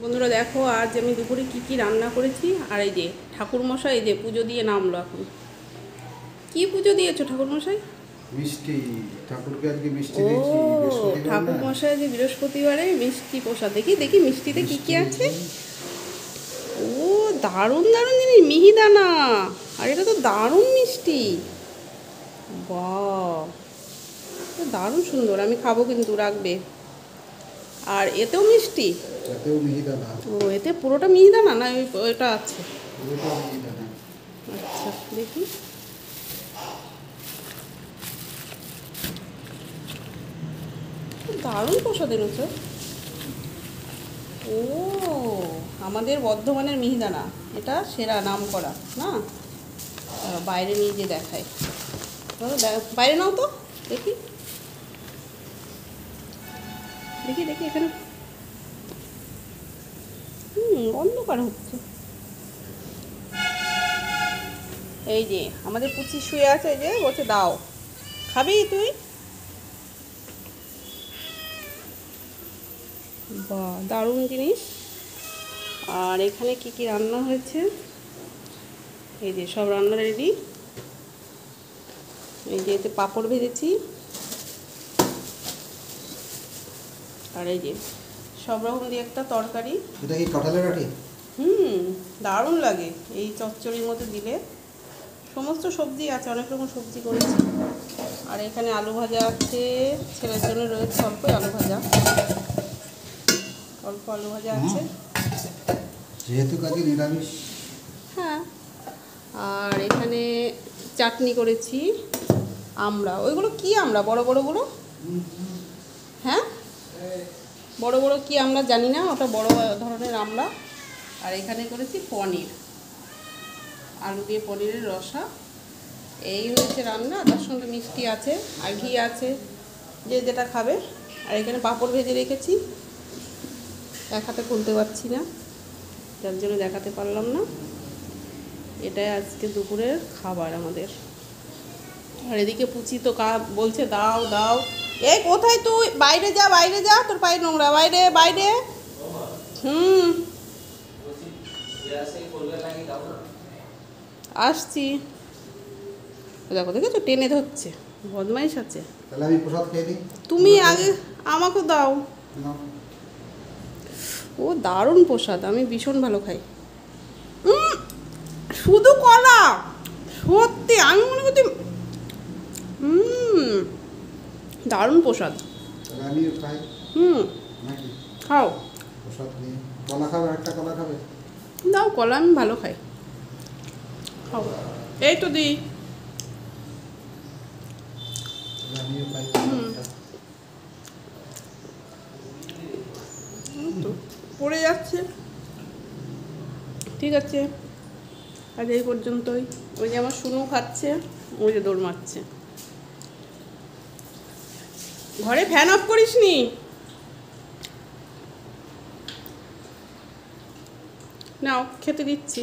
বন্ধুরা দেখো আজ আমি দুপুরে কি কি রান্না করেছি। আর এই যে ঠাকুরমশাই এই যে পুজো দিয়ে নামলো। এখন কি পুজো দিয়েছো ঠাকুরমশাই? মিষ্টি। ঠাকুরকে আজকে মিষ্টি ও দিয়েছি, বৃহস্পতিবার না। ঠাকুরমশাই যে বৃহস্পতিবারে মিষ্টি প্রসাদ। দেখি দেখি মিষ্টিতে কি কি আছে। ও দারুণ দারুণ জিনিস, মিহিদানা। আর এটা তো দারুণ মিষ্টি। বাহ, দারুণ সুন্দর। আমি খাবো কিন্তু, রাখবে। আর এতেও মিষ্টি, এতেও মিহিদানা। ও এতে পুরোটা মিহিদানা না ওইটা আছে? পুরোটা মিহিদানা। আচ্ছা দেখি। দারুণ প্রসাদ এনেছে। ও আমাদের বর্ধমানের মিহিদানা, এটা সেরা নাম করা না। বাইরে নিয়ে যে দেখায়, বাইরে নাও তো দেখি দেখি দেখি এখানে। অন্ধকার হচ্ছে। এই যে আমাদের পুচি শুয়ে আছে, এই যে বলছে দাও, খাবি তুই? বাহ দারুণ জিনিস। আর এখানে কি কি রান্না হয়েছে, এই যে সব রান্না রেডি। এই যে এতে পাঁপড় ভেজেছি। আর এই যে সব রকম দিয়ে একটা তরকারি। এটা কি কাঁঠালের আটি? দারুণ লাগে এই চচ্চড়ির মধ্যে দিলে। সমস্ত সবজি আছে, অনেক রকম সবজি করেছি। আর এখানে আলু ভাজা আছে, ছেলের জন্য রয়েছে অল্প আলু ভাজা, অল্প আলু ভাজা আছে যেহেতু কাজে নিরামিষ। হ্যাঁ। আর এখানে চাটনি করেছি। আমরা ওইগুলো কি আমরা বড় বড়গুলো, হ্যাঁ বড় বড় কি আমরা জানি না, ওটা বড় ধরনের আমরা। আর এখানে করেছি পনির, আলু দিয়ে পনিরের রসা। এই হচ্ছে রান্না। তার সঙ্গে মিষ্টি আছে আর ঘি আছে, যে যেটা খাবে। আর এখানে পাঁপড় ভেজে রেখেছি, এক হাতে খুলতে পারছি না, যার জন্য দেখাতে পারলাম না। এটাই আজকে দুপুরের খাবার আমাদের। আর এদিকে পুচি তো বলছে দাও দাও। এই কোথায় তুই? বাইরে যা, বাইরে যা, তোর পায়ে নোংরা, বাইরে বাইরে। আসছি। দেখো দেখেছো, টেনে ধরছে, বদমাইশ আছে। তাহলে আমি প্রসাদ খেয়ে নিই। তুমি আগে আমাকে দাও। ও দারুণ প্রসাদ, আমি ভীষণ ভালো খাই। শুধু কলা, সত্যি আমি মনে করছি দারুণ প্রসাদ। তাহলে আমিও খাই। নাকি খাও। প্রসাদ নিয়ে কলা খাবে? একটা কলা খাবে? দাও কলা, আমি ভালো খাই। খাও, এই তো দিই। আমিও খাই। পড়ে যাচ্ছে। ঠিক আছে, আজ এই পর্যন্তই। ওই যে আমার শুনু খাচ্ছে, ওই যে দৌড় মারছে। ঘরে ফ্যান অফ করিসনি? নাও খেতে দিচ্ছি।